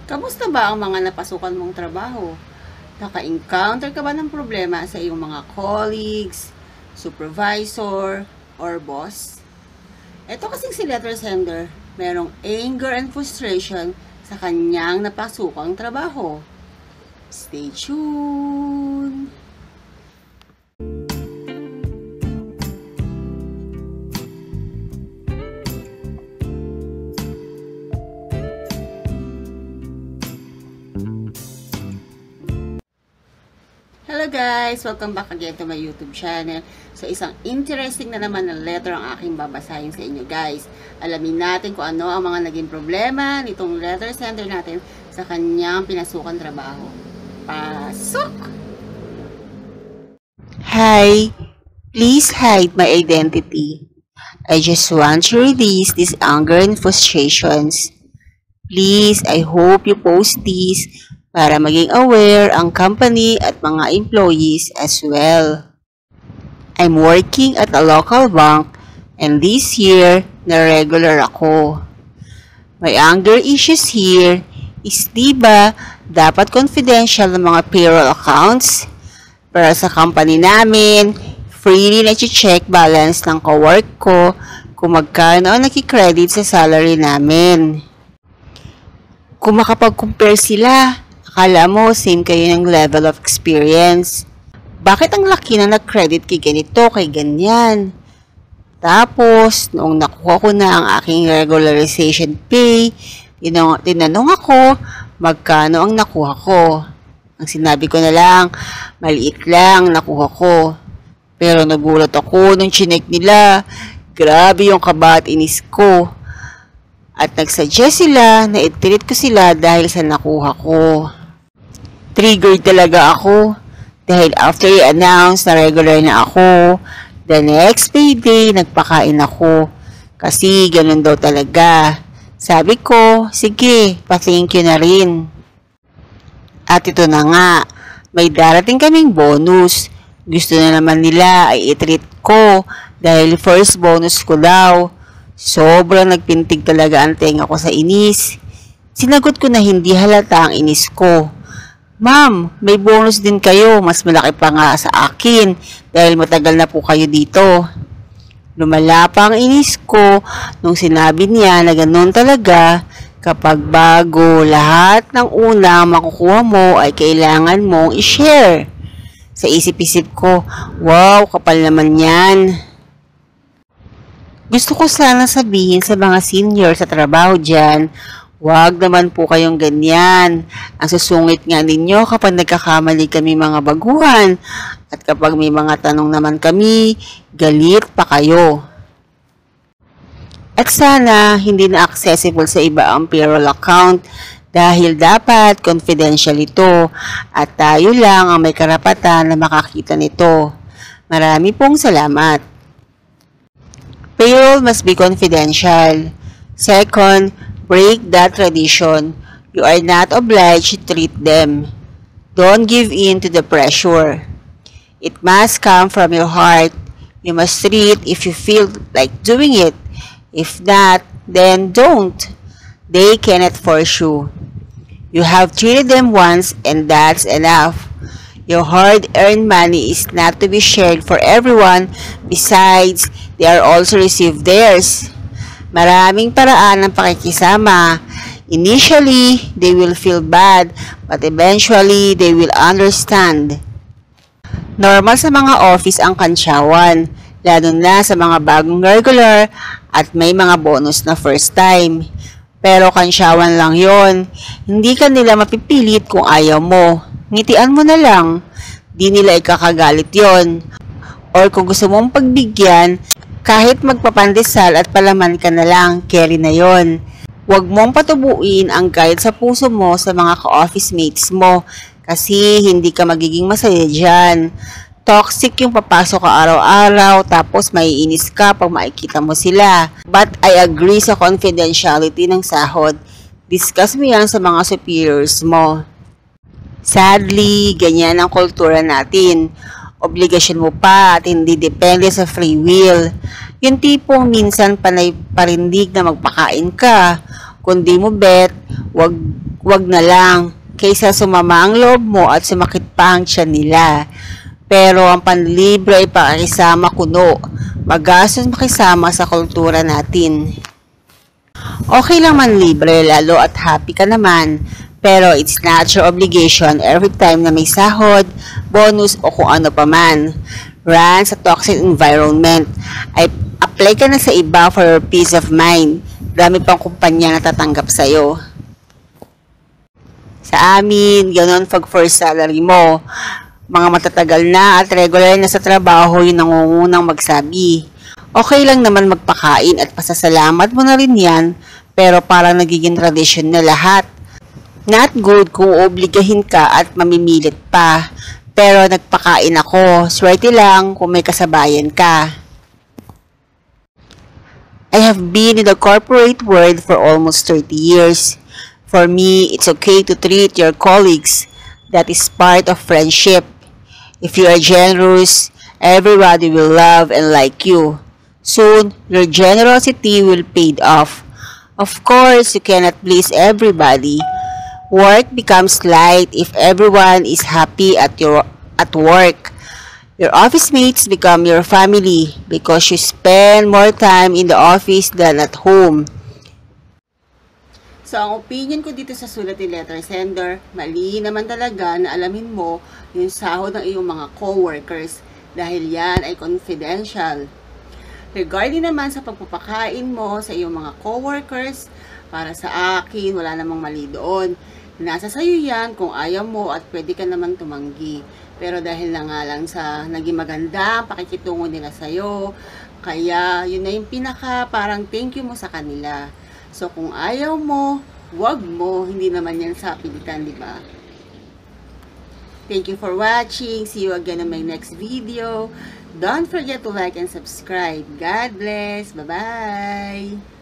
Kamusta ba ang mga napasukan mong trabaho? Naka-encounter ka ba ng problema sa iyong mga colleagues, supervisor, or boss? Ito kasing si letter sender, merong anger and frustration sa kanyang napasukang trabaho. Stay tuned! Hello guys! Welcome back again to my YouTube channel. So isang interesting na naman na letter ang aking babasahin sa inyo guys. Alamin natin kung ano ang mga naging problema nitong letter sender natin sa kanyang pinasukan trabaho. Pasok! Hi, please hide my identity. I just want to release these anger and frustrations. Please, I hope you post this para maging aware ang company at mga employees as well. I'm working at a local bank and this year, na-regular ako. My anger issues here is diba dapat confidential ng mga payroll accounts? Para sa company namin, freely na-check balance ng co-work ko kung magkano ang nakikredit sa salary namin. Kung makapag-compare sila, akala mo same kayo ng level of experience. Bakit ang laki na nag-credit kay ganito, kay ganyan? Tapos, noong nakuha ko na ang aking regularization pay, tinanong ako magkano ang nakuha ko. Ang sinabi ko na lang, maliit lang nakuha ko. Pero nagulat ako nung chinek nila. Grabe yung kaba at inis ko. At nagsuggest sila na i-treat ko sila dahil sa nakuha ko. Triggered talaga ako dahil after i-announce na regular na ako, the next payday nagpakain ako kasi ganun daw talaga. Sabi ko, sige, pa-thank you na rin. At ito na nga, may darating kaming bonus. Gusto na naman nila ay i-treat ko dahil first bonus ko daw. Sobrang nagpintig talaga ang tenga ko sa inis. Sinagot ko na hindi halata ang inis ko. Ma'am, may bonus din kayo. Mas malaki pa nga sa akin dahil matagal na po kayo dito. Lumala pa ang inis ko nung sinabi niya na ganoon talaga kapag bago lahat ng una makukuha mo ay kailangan mong i-share. Sa isip-isip ko, wow, kapal naman yan. Gusto ko sana sabihin sa mga senior sa trabaho dyan, wag naman po kayong ganyan. Ang susungit nga ninyo kapag nagkakamali kami mga baguhan. At kapag may mga tanong naman kami, galit pa kayo. At sana hindi na accessible sa iba ang payroll account dahil dapat confidential ito at tayo lang ang may karapatan na makakita nito. Marami pong salamat. Payroll must be confidential. Second, break that tradition. You are not obliged to treat them. Don't give in to the pressure. It must come from your heart. You must treat if you feel like doing it. If not, then don't. They cannot force you. You have treated them once and that's enough. Your hard-earned money is not to be shared for everyone. Besides, they are also received theirs. Maraming paraan ng pakikisama. Initially, they will feel bad, but eventually, they will understand. Normal sa mga office ang kantsawan, lalo na sa mga bagong regular at may mga bonus na first time. Pero kantsawan lang yon. Hindi ka nila mapipilit kung ayaw mo. Ngitian mo na lang. Di nila ikakagalit yon. Or kung gusto mong pagbigyan, kahit magpapandesal at palaman ka na lang, carry na yon. Huwag mong patubuin ang galit sa puso mo sa mga ka-office mates mo kasi hindi ka magiging masaya dyan. Toxic yung papasok ka araw-araw tapos maiinis ka pag makikita mo sila. But I agree sa confidentiality ng sahod. Discuss mo yan sa mga superiors mo. Sadly, ganyan ang kultura natin. Obligasyon mo pa at hindi depende sa free will. Yung tipong minsan panay parindig na magpakain ka. Kung di mo bet, wag Wag na lang, kaysa sumama ang loob mo at sumakit pa ang tiyan nila. Pero ang panlibre ay pakisama kuno. Magastos makisama sa kultura natin. Okay lang man libre, lalo at happy ka naman. Pero it's not your obligation every time na may sahod, bonus o kung ano pa man. Run sa toxic environment. Ay apply ka na sa iba for your peace of mind. Dami pang kumpanya na tatanggap sa'yo. Sa amin, ganun pag first salary mo. Mga matatagal na at regular na sa trabaho yung nangungunang magsabi. Okay lang naman magpakain at pasasalamat mo na rin yan, pero parang nagiging tradisyon na lahat. Not good kung obligahin ka at mamimilit pa. Pero nagpakain ako, swerte lang kung may kasabayan ka. I have been in the corporate world for almost 30 years. For me, it's okay to treat your colleagues. That is part of friendship. If you are generous, everybody will love and like you. Soon, your generosity will pay off. Of course, you cannot please everybody. Work becomes light if everyone is happy at work. Your office mates become your family because you spend more time in the office than at home. So, ang opinion ko dito sa sulat ni letter sender, mali naman talaga na alamin mo yung sahod ng iyong mga co-workers dahil yan ay confidential. Regarding naman sa pagpapakain mo sa iyong mga co-workers, para sa akin, wala namang mali doon. Nasa sayo yan kung ayaw mo at pwede ka naman tumanggi. Pero dahil na nga lang sa naging maganda ang pakikitungo nila sa'yo, kaya yun na yung pinaka parang thank you mo sa kanila. So, kung ayaw mo, wag mo. Hindi naman yan sa pilitan, di ba? Thank you for watching. See you again on my next video. Don't forget to like and subscribe. God bless. Bye-bye.